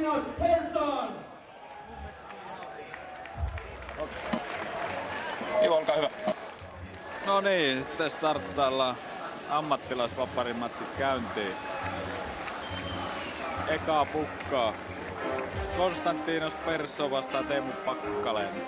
Konstantinos Persson. Ivo, olkaa hyvä. No niin, sitten starttaillaan ammattilaisvaparimatsit käyntiin. Ekaa pukkaa. Konstantinos Persson vastaa Teemu Pakkanen.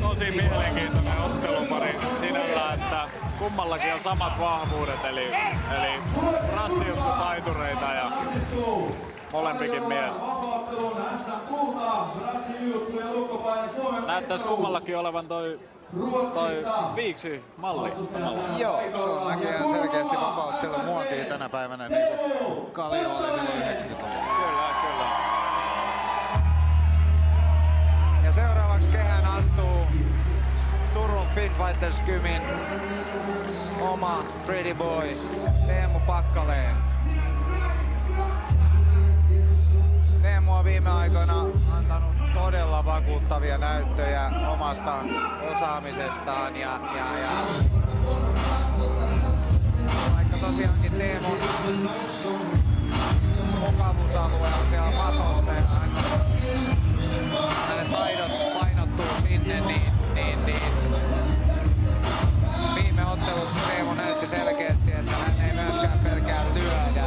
Tosi mielenkiintoinen ottelupari sinällään, että kummallakin on samat vahvuudet, eli rassijutsutaitureita ja molempikin mies. Näyttäisi kummallakin olevan toi viiksi malli. Joo, se on näköjään selkeästi vapauttelun muotiin tänä päivänä, niin kuin Kallio oli silloin 90-luvulla. Kyllä. Ja seuraavaksi kehään astuu Turun Finfighters Kymin oma pretty boy Teemu Pakkanen. Teemu on viime aikoina antanut todella vakuuttavia näyttöjä omasta osaamisestaan ja vaikka tosiaankin Teemun mukavuusalue on siellä matossa ja hänen taidot painottuu sinne, niin viime ottelussa Teemu näytti selkeästi, että hän ei myöskään pelkää lyödä.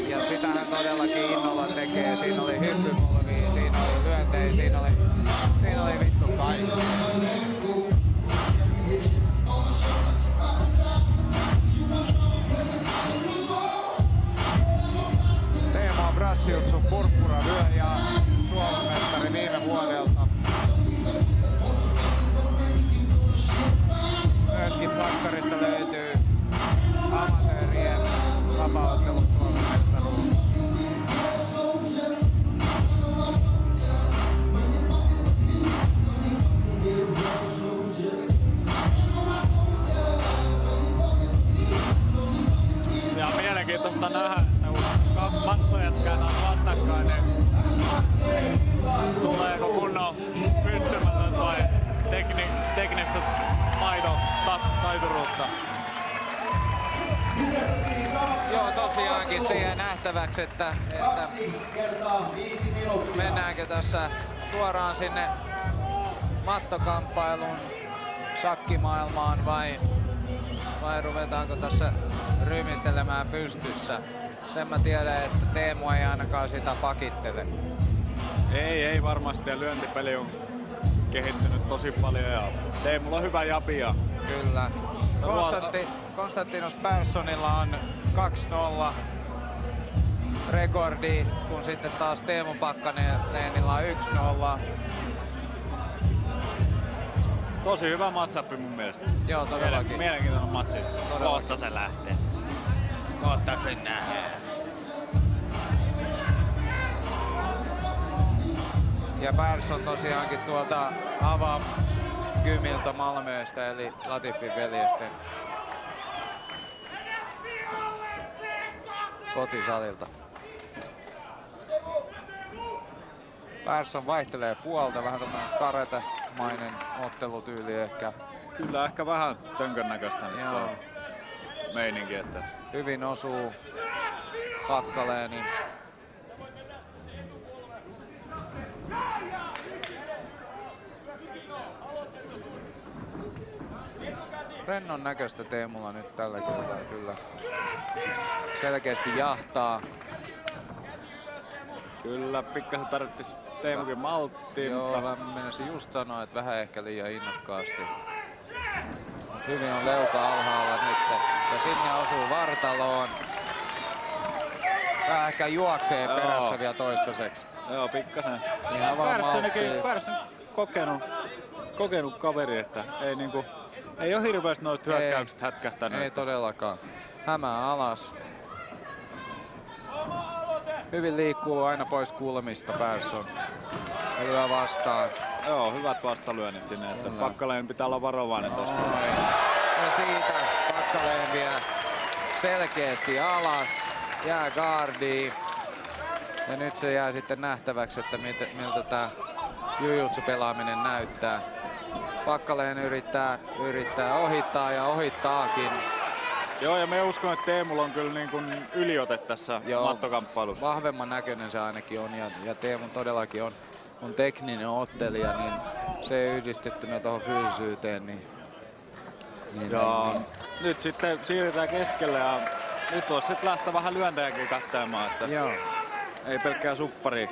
Ja sitä hän todellakin innolla tekee. Siinä oli hyppypolvia, siinä oli lyöntejä, siinä oli vittu kaikki. Teemu on brassijutsun purppuravyöjä, Suomen mestari viime vuodelta. Myöskin Pakkarista löytyy amatöörien vapaaottelun Suomen mestaruus. Ja mielenkiintoista nähdä, kun kaksi mattojätkää on vastakkain, niin tuleeko kunnon pystymätön vai teknistä taituruutta. Joo, tosiaankin se jää nähtäväksi, että mennäänkö tässä suoraan sinne mattokamppailun shakkimaailmaan vai ruvetaanko tässä rymistelemään pystyssä. Sen mä tiedän, että Teemu ei ainakaan sitä pakittele. Ei varmasti, ja lyöntipeli on kehittynyt tosi paljon ja Teemulla on hyvä japia. Kyllä. Konstantinos Perssonilla on 2-0 rekordi, kun sitten taas Teemu Pakkanenilla on 1-0. Tosi hyvä match-up mun mielestä. Joo, todellakin. Mielenkiintoinen matchi. Kohta se lähtee. Kohta se nähdään. Ja Persson tosiaankin tuolta Avam Kymiltä Malmöstä eli Latifin veljesten kotisalilta. Persson vaihtelee puolta, vähän tämmönen karate-mainen ottelutyyli ehkä. Kyllä ehkä vähän tönkön näköistä meininki, että hyvin osuu Pakkaleeni. Rennon näköistä Teemulla nyt tällä kertaa kyllä. Selkeästi jahtaa. Kyllä, pikkasen tarvittis Teemukin malttiin. Joo, mä menisin just sanoa, että vähän ehkä liian innokkaasti. Mut hyvin on leuka alhaalla nyt. Ja sinne osuu vartaloon. Vähän ehkä juoksee perässä vielä toistaiseksi. Joo, pikkasen. Ihan vaan Persson kokenut kokenut kaveri, että ei ole hirveästi noista hyökkäyksistä hätkähtänyt. Ei todellakaan. Hämää alas. Hyvin liikkuu aina pois kulmista Persson. Lyö vastaan. Joo, hyvät vastalyönnit sinne, että Packalén pitää olla varovainen tossa. Ja siitä Packalén vie selkeästi alas. Jää guardiin. Ja nyt se jää sitten nähtäväksi, että miltä tää jujutsu-pelaaminen näyttää. Packalén yrittää ohittaa ja ohittaakin. Joo, ja me uskon, että Teemulla on kyllä niin kuin yliote tässä mattokamppailussa. Vahvemman näköinen se ainakin on, ja Teemu todellakin on tekninen ottelija, niin se yhdistettynä tuohon fyysisyyteen. Niin, nyt sitten siirrytään keskelle ja nyt voisi sitten lähteä vähän lyöntejäkin kattelemaan, että ei pelkkää supparia.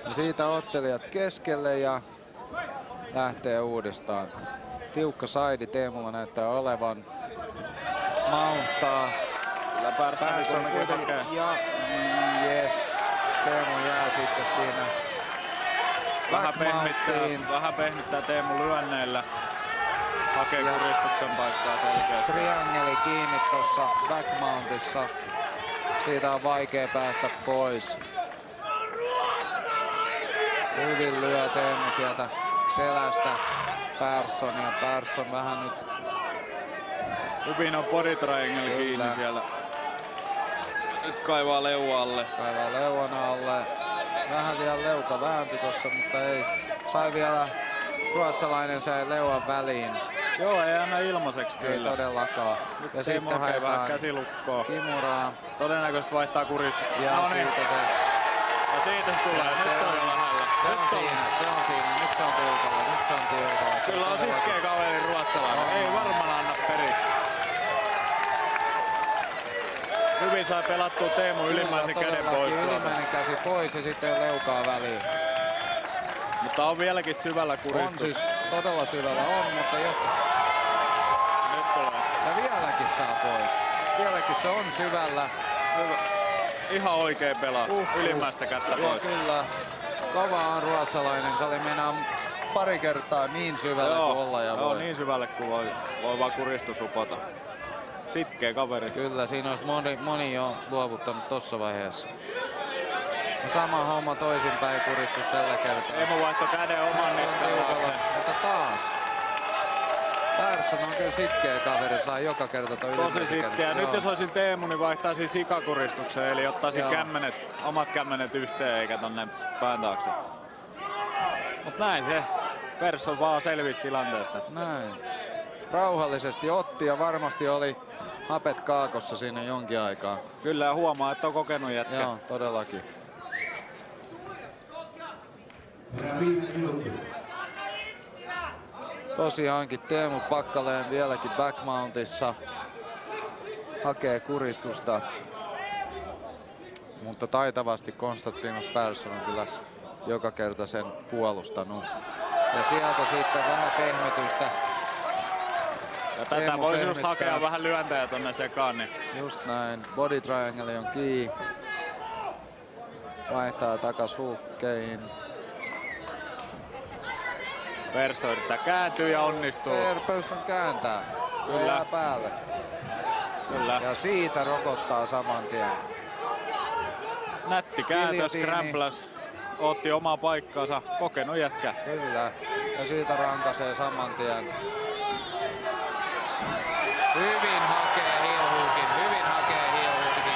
Ja siitä ottelijat keskelle ja lähtee uudestaan. Tiukka saidi Teemulla näyttää olevan. Mounttaa. Persson kuitenkin. Ja yes, Teemu jää sitten siinä vähän pehmittää Teemu lyönneillä. Hakee kuristuksen paikkaa selkeästi. Triangeli kiinni tuossa backmountissa. Siitä on vaikea päästä pois. Hyvin lyö Teemu sieltä selästä Persson, ja Persson vähän nyt... Hyvin on body triangle kiinni siellä. Nyt kaivaa leuan alle. Kaivaa leuan alle. Vähän vielä leuka väänti tossa, mutta ei. Sai vielä ruotsalainen sai leuan väliin. Joo, ei anna ilmaiseksi kyllä. Ei todellakaan. Nyt ja Teemu sitten hakee vähän haetaan käsilukkoa. Kimuraa. Todennäköisesti vaihtaa kuristuksen. Ja no siitä se. Ja siitä se tulee. Ja nyt on jo lähellä. Se on siinä. Nyt se on tiukalla. Kyllä on sitkeä kaveri ruotsalainen. Ei varmaan anna periksi. Hyvin sai pelattua Teemu ylimmäisen käden pois. Ylimmäinen käsi pois ja sitten leukaa väliin. Mutta on vieläkin syvällä kuristus. On siis todella syvällä mutta jos... Nyt tulee. Ja vieläkin saa pois. Vieläkin se on syvällä. Hyvä. Ihan oikein pelaa. Ylimmäistä kättä pois. Kyllä. Kova on ruotsalainen. Se oli meinaa pari kertaa niin syvällä kuin olla ja voi. Joo, niin syvälle kuin voi vaan kuristus upota. Sitkeä kaveri. Kyllä, siinä olisi moni jo luovuttanut tossa vaiheessa. Ja sama homma toisinpäin kuristus tällä kertaa. Emu vaihto käden oman niskan. Mutta taas. Persson on kyllä sitkeä kaveri, saa joka kerta toi tosi sitkeä. Nyt jos olisin Teemu, niin vaihtaisin sikakuristukseen, eli ottaisin omat kämmenet yhteen eikä tonne pään taakse. Mut näin se. Persson vaan selvisi tilanteesta. Näin. Rauhallisesti otti ja varmasti oli hapet kaakossa siinä jonkin aikaa. Kyllä, ja huomaa, että on kokenut jätkä. Joo, todellakin. Tosiaankin Teemu Packalén vieläkin backmountissa. Hakee kuristusta. Mutta taitavasti Konstantinos Persson on kyllä joka kerta sen puolustanut. Ja sieltä sitten vähän pehmetystä. Ja tätä voisi just hakea vähän lyöntejä tonne sekaan. Niin. Just näin. Body triangle on kiinni. Vaihtaa takas huukkeihin. Persson yrittää kääntyä ja onnistuu. Persson kääntää. Kyllä. Jää päälle. Kyllä. Ja siitä rokottaa saman tien. Nätti kääntö, scramblas. Otti omaa paikkaansa. Kokenut jätkä. Kyllä. Ja siitä rankaisee saman tien. Hyvin hakee heel-hookin.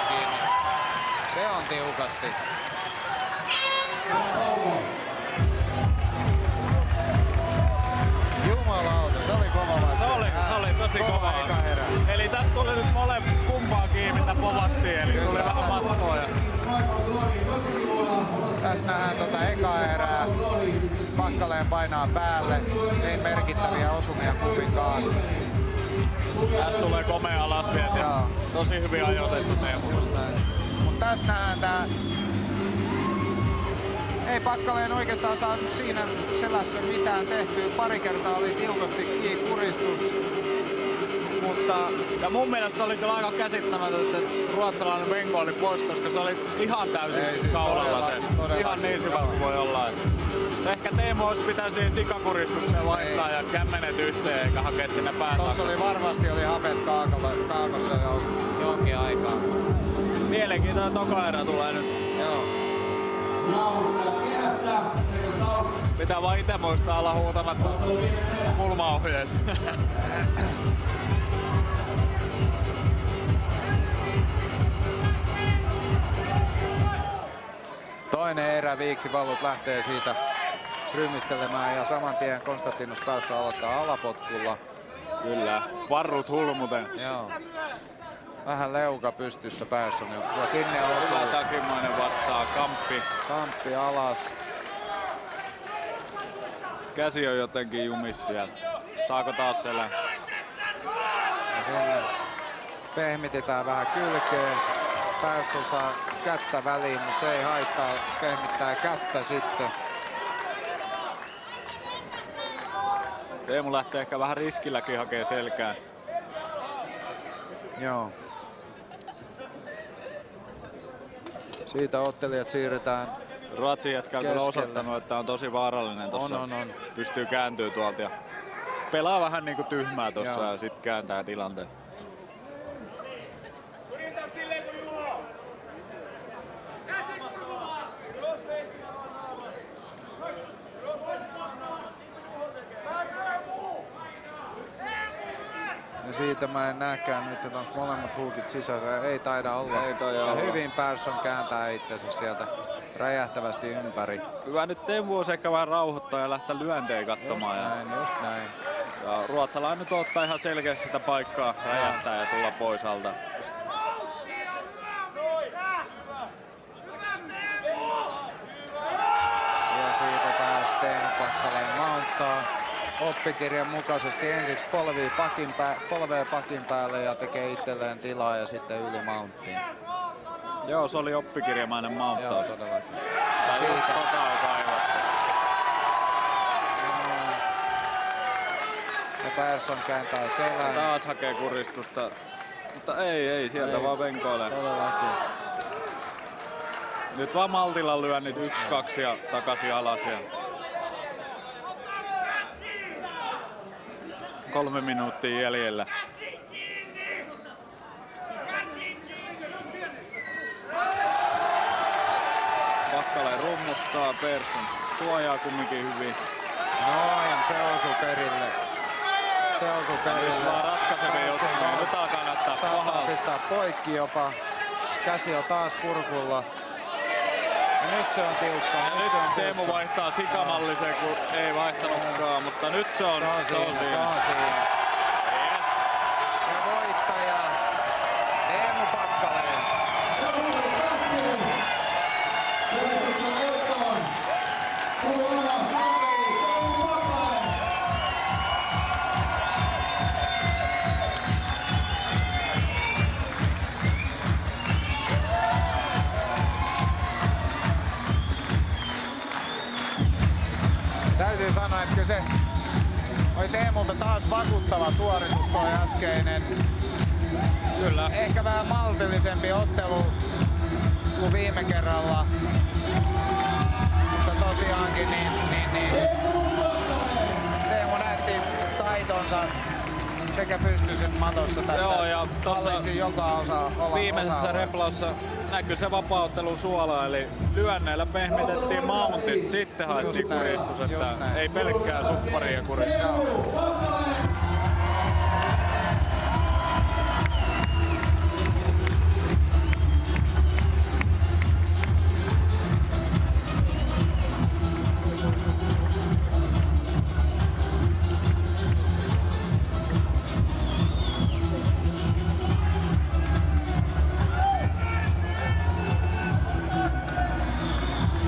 Kiinni. Se on tiukasti. Jumalauta, se oli kova vatsa. Se oli tosi kova. Eli tästä tuli nyt kumpaakin, mitä povattiin. Eli tuli vähän matkoa. Tässä nähdään eka erää. Packalén painaa päälle. Ei merkittäviä osumia kumminkaan. Tässä tulee komea alasviet ja tosi hyvin ajoitettu Teemusta. Mutta tässä nähdään tää. Ei Packalén oikeastaan saanut siinä selässä mitään tehtyä. Pari kertaa oli tiukasti kiinni kuristus. Mutta... Ja mun mielestä oli kyllä aika käsittämätöntä, että ruotsalainen venko oli pois, koska se oli ihan täysin kaulalla sen. ihan niin syvä kuin voi olla. Ehkä Teemu olisi pitää siihen sikakuristukseen vaihtaa ja kämmenet yhteen eikä hakea sinne pään Tossa takaa. varmasti oli hapet kaakossa jo jonkin aikaa. Mielenkiintoinen toka erä tulee nyt. Joo. Pitää vaan itse muistaa olla huutamatta kulmaohjeet. Toinen erä, Viiksivallut lähtee siitä rymistelemään ja saman tien Konstantinos Päyssä aloittaa alapotkulla. Kyllä, varrut hulmuten. Joo. Vähän leuka pystyssä Persson ja sinne osuu. Hyvä takimainen vastaa, Kamppi alas. Käsi on jotenkin jumis siellä. Saako taas selän? Ja sinne pehmitetään vähän kylkeen. Persson saa kättä väliin, mutta se ei haittaa. Pehmittää kättä sitten. Teemu lähtee ehkä vähän riskilläkin hakee selkään. Joo. Siitä ottelijat siirretään. Ruotsin jätkä on kyllä Keskelle. osoittanut, että on tosi vaarallinen tossa. On. Pystyy kääntyy tuolta ja pelaa vähän niinku tyhmää tossa Joo. ja sit kääntää tilanteen. Ja siitä mä en näkään nyt, että onko molemmat huukit sisällä. Ei taida olla. Ei taida ja olla. hyvin Persson kääntää itsensä sieltä räjähtävästi ympäri. Hyvä nyt Teemu voisi ehkä vähän rauhoittaa ja lähteä lyöntejä katsomaan. Just näin. Ja ruotsalainen nyt ottaa ihan selkeästi sitä paikkaa räjähtää ja tulla pois alta. Ja siitä taas Teemu Pakkaleen mounttaa oppikirjan mukaisesti ensiksi polvea pakin päälle ja tekee itselleen tilaa ja sitten yli mounttiin. Joo, se oli oppikirjamainen maunttaus. Joo, todellakin. Siitä tokaa kaivattu. Ja Persson kääntää selän. Taas hakee kuristusta. Mutta ei sieltä Ei. vaan venkoilee. Todellakin. Nyt vaan maltilla lyönnit 1-2 ja takaisin alas. Ja 3 minuuttia jäljellä. Pakkaleen rummuttaa, Persson suojaa kumminkin hyvin. Noin, se osui perille. Se osui Nyt perille. vaan ratkaisevia osumia. Nyt alkaa näyttää Saattaa pahalta. pistää poikki jopa. Käsi on taas kurkulla. Ja nyt se on tiukka. Ja nyt Teemu vaihtaa sikamalliseen, kun ei vaihtanutkaan, mutta nyt se on Se on siinä. Yes. Ja voittaja Teemu Pakkaleen. Täytyy sanoa, että se oli Teemulta taas vakuuttava suoritus toi äskeinen. Kyllä. Ehkä vähän maltillisempi ottelu kuin viime kerralla. Mutta tosiaankin niin Teemu näytti taitonsa sekä pystyssä että matossa tässä. Joo, ja tossa Hallitsi joka osa viimeisessä replaussa näkyy se vapauttelun suola, eli lyönneillä pehmitettiin mountista, sitten haettiin näin, kuristus, just että näin. ei pelkkää supparia kuristus.